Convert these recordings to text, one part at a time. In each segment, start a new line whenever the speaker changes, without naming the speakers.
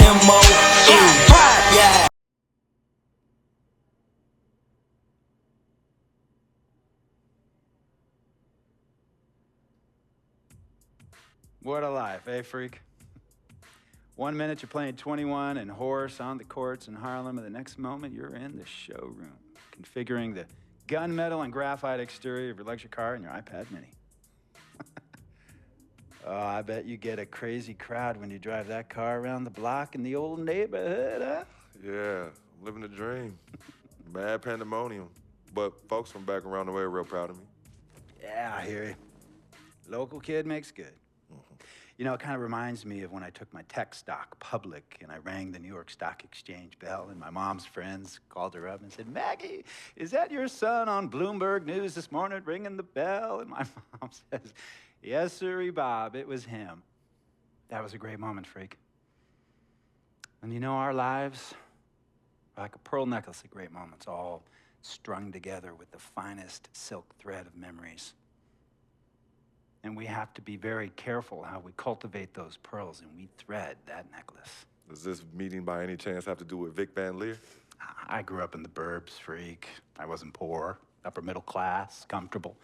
Yeah.
What a life, eh, freak? 1 minute you're playing 21 and horse on the courts in Harlem, and the next moment you're in the showroom, configuring the gunmetal and graphite exterior of your luxury car and your iPad mini. Oh, I bet you get a crazy crowd when you drive that car around the block in the old neighborhood, huh?
Yeah, living the dream. Bad pandemonium. But folks from back around the way are real proud of me.
Yeah, I hear you. Local kid makes good. You know, it kind of reminds me of when I took my tech stock public and I rang the New York Stock Exchange bell and my mom's friends called her up and said, Maggie, is that your son on Bloomberg News this morning ringing the bell? And my mom says, yes, sirree, Bob, it was him. That was a great moment, freak. And you know, our lives are like a pearl necklace of great moments, all strung together with the finest silk thread of memories. And we have to be very careful how we cultivate those pearls and we thread that necklace.
Does this meeting by any chance have to do with Vic Van Leer?
I grew up in the burbs, freak. I wasn't poor, upper middle class, comfortable.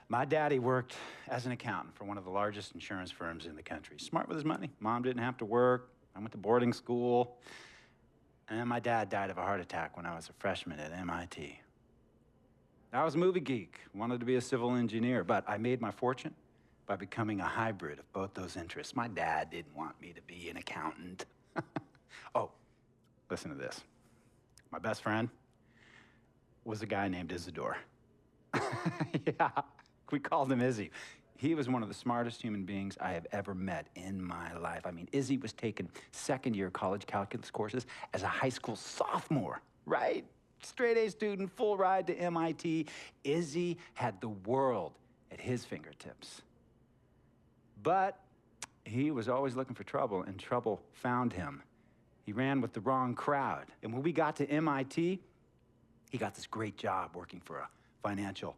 My daddy worked as an accountant for one of the largest insurance firms in the country. Smart with his money. Mom didn't have to work. I went to boarding school. And my dad died of a heart attack when I was a freshman at MIT. I was a movie geek, wanted to be a civil engineer, but I made my fortune by becoming a hybrid of both those interests. My dad didn't want me to be an accountant. Oh, listen to this. My best friend was a guy named Isidore. Yeah, we called him Izzy. He was one of the smartest human beings I have ever met in my life. I mean, Izzy was taking second-year college calculus courses as a high school sophomore, right? Straight-A student, full ride to MIT. Izzy had the world at his fingertips. But he was always looking for trouble, and trouble found him. He ran with the wrong crowd. And when we got to MIT, he got this great job working for a financial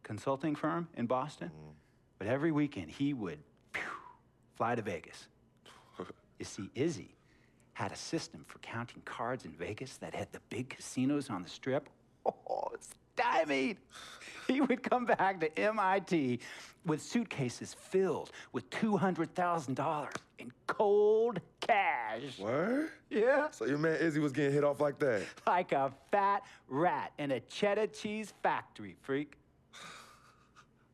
consulting firm in Boston. But every weekend, he would fly to Vegas. You see, Izzy had a system for counting cards in Vegas that had the big casinos on the Strip. Oh, stymied. He would come back to MIT with suitcases filled with $200,000 in cold cash.
What?
Yeah.
So your man Izzy was getting hit off like that?
Like a fat rat in a cheddar cheese factory, freak.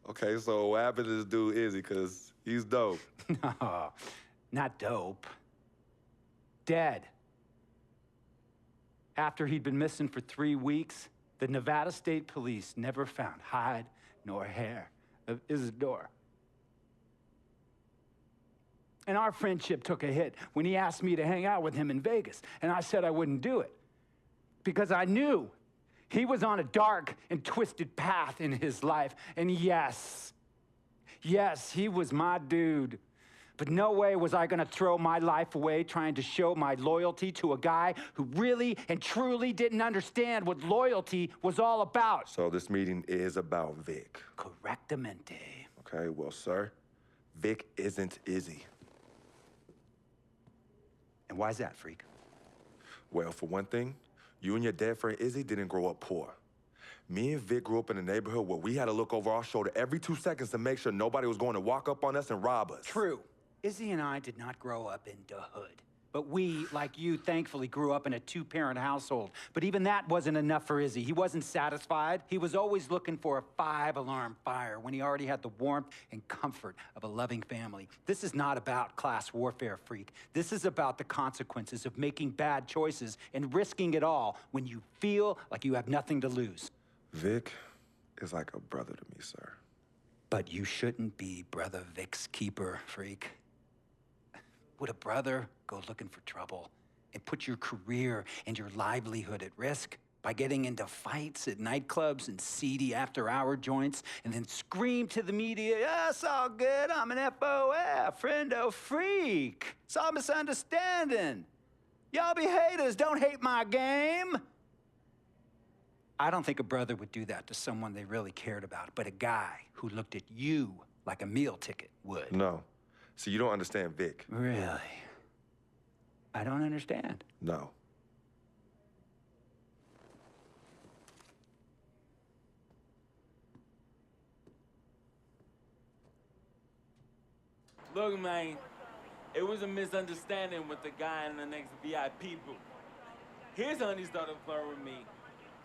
Okay, so what happened to this dude Izzy? Because he's dope.
No, not dope. Dead. After he'd been missing for 3 weeks, the Nevada State Police never found hide nor hair of Isidore. And our friendship took a hit when he asked me to hang out with him in Vegas, and I said I wouldn't do it because I knew he was on a dark and twisted path in his life. And yes, he was my dude. But no way was I gonna throw my life away trying to show my loyalty to a guy who really and truly didn't understand what loyalty was all about.
So this meeting is about Vic.
Correctamente.
Okay, well, sir, Vic isn't Izzy.
And why's that, freak?
Well, for one thing, you and your dead friend Izzy didn't grow up poor. Me and Vic grew up in a neighborhood where we had to look over our shoulder every 2 seconds to make sure nobody was going to walk up on us and rob us.
True. Izzy and I did not grow up in the hood. But we, like you, thankfully grew up in a 2-parent household. But even that wasn't enough for Izzy. He wasn't satisfied. He was always looking for a 5-alarm fire when he already had the warmth and comfort of a loving family. This is not about class warfare, freak. This is about the consequences of making bad choices and risking it all when you feel like you have nothing to lose.
Vic is like a brother to me, sir.
But you shouldn't be Brother Vic's keeper, freak. Would a brother go looking for trouble and put your career and your livelihood at risk by getting into fights at nightclubs and seedy after-hour joints and then scream to the media, yeah, it's all good, I'm an FOF, friendo freak. It's all misunderstanding. Y'all be haters, don't hate my game. I don't think a brother would do that to someone they really cared about, but a guy who looked at you like a meal ticket would.
No. See, you don't understand Vic.
Really? I don't understand.
No.
Look, man, it was a misunderstanding with the guy in the next VIP booth. His honey started flirting with me,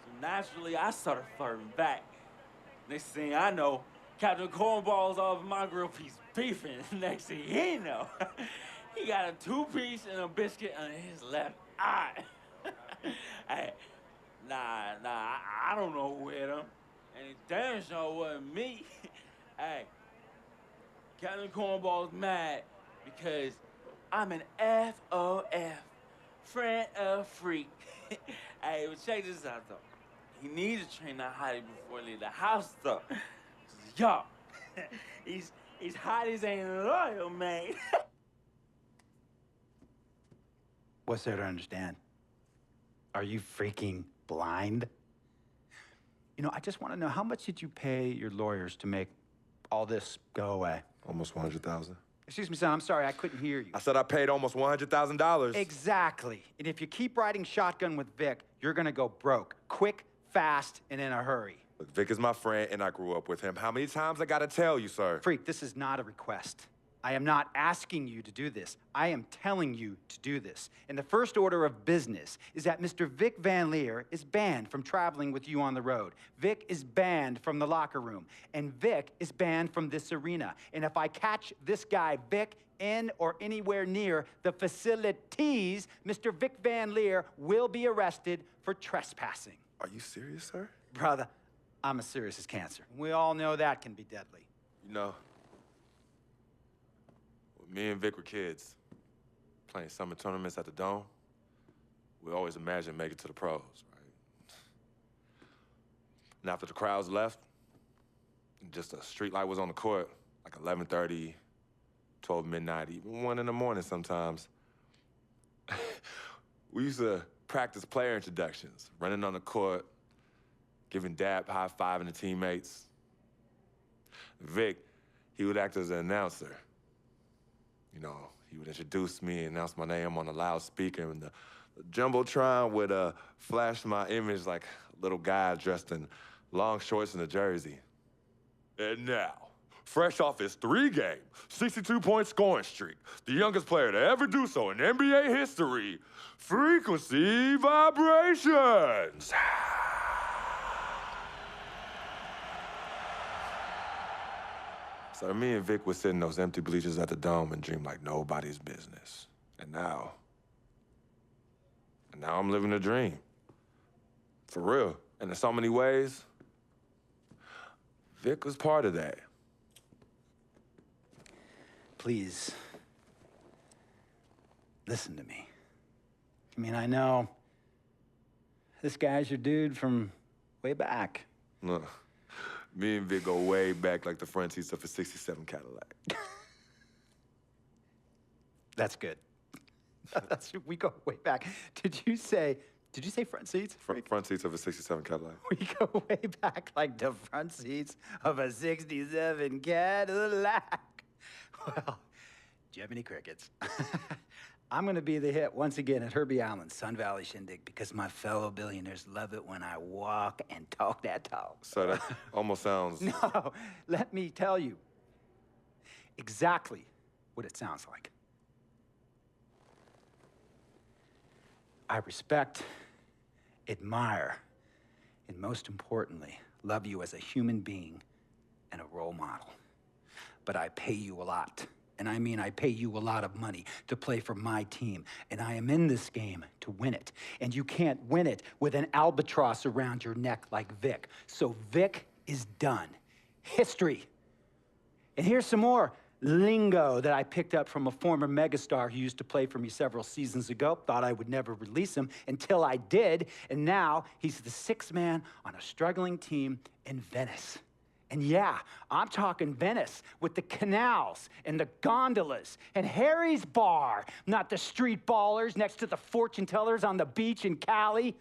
so naturally I started flirting back. Next thing I know, Captain Cornball's off my grill piece beefing. Next thing he know, he got a 2-piece and a biscuit on his left eye. Hey, I don't know who hit him, and it damn sure wasn't me. Hey. Captain Cornball's mad because I'm an FOF, friend of freak. Hey, but check this out, though. He needs to train that hottie before he leave the house, though. Yo, he's hot as ain't loyal, man.
What's there to understand? Are you freaking blind? You know, I just want to know, how much did you pay your lawyers to make all this go away?
Almost 100,000.
Excuse me, son, I'm sorry, I couldn't hear you.
I said I paid almost $100,000.
Exactly. And if you keep riding shotgun with Vic, you're gonna go broke. Quick, fast, and in a hurry.
Look, Vic is my friend, and I grew up with him. How many times I gotta tell you, sir?
Freak, this is not a request. I am not asking you to do this. I am telling you to do this. And the first order of business is that Mr. Vic Van Leer is banned from traveling with you on the road. Vic is banned from the locker room. And Vic is banned from this arena. And if I catch this guy, Vic, in or anywhere near the facilities, Mr. Vic Van Leer will be arrested for trespassing.
Are you serious, sir?
Brother, I'm as serious as cancer. We all know that can be deadly.
You know, me and Vic were kids, playing summer tournaments at the Dome. We always imagined making it to the pros, right? And after the crowds left, just a street light was on the court, like 11:30, 12 midnight, even 1 in the morning sometimes. We used to practice player introductions, running on the court, giving dap, high-fiving the teammates. Vic, he would act as an announcer. You know, he would introduce me, announce my name on the loudspeaker, and the Jumbotron would flash my image like a little guy dressed in long shorts and a jersey. And now, fresh off his 3-game, 62-point scoring streak, the youngest player to ever do so in NBA history, Frequency Vibrations. So me and Vic would sit in those empty bleachers at the Dome and dream like nobody's business. And now I'm living a dream. For real. And in so many ways, Vic was part of that.
Please, listen to me. I mean, I know this guy's your dude from way back.
Look, me and Vic go way back like the front seats of a 67 Cadillac.
That's good. We go way back. Did you say front seats?
Front seats of a 67 Cadillac.
We go way back like the front seats of a 67 Cadillac. Well, do you have any crickets? I'm gonna be the hit once again at Herbie Allen's Sun Valley Shindig because my fellow billionaires love it when I walk and talk that talk.
So that almost sounds...
No, let me tell you exactly what it sounds like. I respect, admire, and most importantly, love you as a human being and a role model. But I pay you a lot. And I mean, I pay you a lot of money to play for my team. And I am in this game to win it. And you can't win it with an albatross around your neck like Vic. So Vic is done. History. And here's some more lingo that I picked up from a former megastar who used to play for me several seasons ago. Thought I would never release him until I did. And now he's the 6th man on a struggling team in Venice. And yeah, I'm talking Venice with the canals and the gondolas and Harry's bar, not the street ballers next to the fortune tellers on the beach in Cali.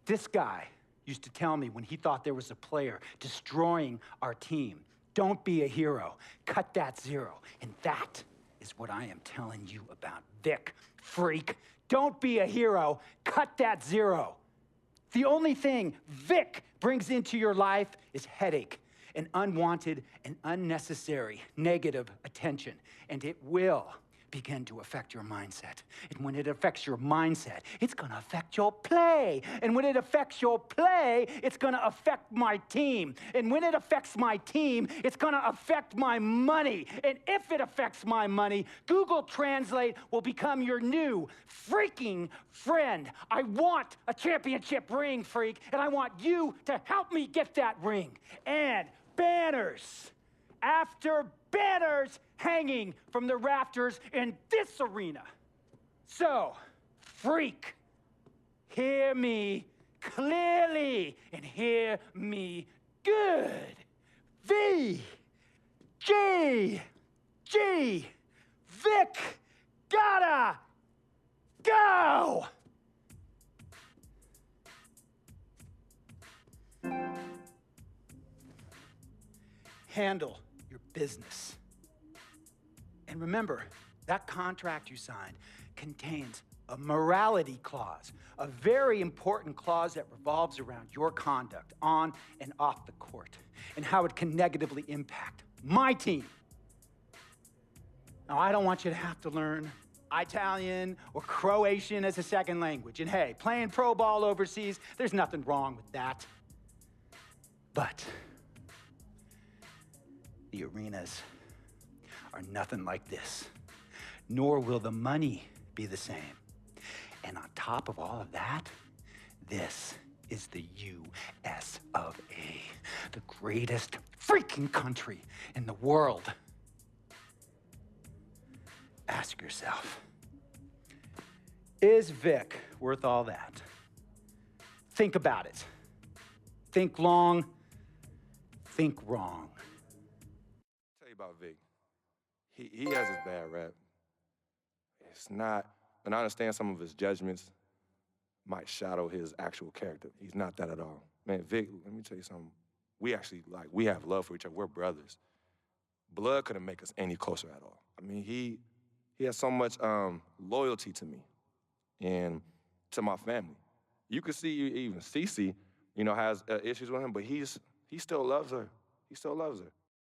This guy used to tell me when he thought there was a player destroying our team, don't be a hero, cut that zero. And that is what I am telling you about. Vic, freak, don't be a hero. Cut that zero. The only thing Vic brings into your life is headache and unwanted and unnecessary negative attention. And it will begin to affect your mindset. And when it affects your mindset, it's gonna affect your play. And when it affects your play, it's gonna affect my team. And when it affects my team, it's gonna affect my money. And if it affects my money, Google Translate will become your new freaking friend. I want a championship ring, freak, and I want you to help me get that ring. And banners after banners hanging from the rafters in this arena. So, freak, hear me clearly and hear me good. V, G, Vic, gotta go! Handle your business. And remember, that contract you signed contains a morality clause, a very important clause that revolves around your conduct on and off the court, and how it can negatively impact my team. Now, I don't want you to have to learn Italian or Croatian as a second language. And hey, playing pro ball overseas, there's nothing wrong with that. But the arenas are nothing like this, nor will the money be the same. And on top of all of that, this is the US of A, the greatest freaking country in the world. Ask yourself, is Vic worth all that? Think about it. Think long, think wrong.
Tell you about Vic. He has his bad rap. It's not, and I understand some of his judgments might shadow his actual character. He's not that at all. Man, Vic, let me tell you something. We actually, we have love for each other. We're brothers. Blood couldn't make us any closer at all. I mean, he has so much loyalty to me and to my family. You could see even Cece, has issues with him, but he still loves her. He still loves her.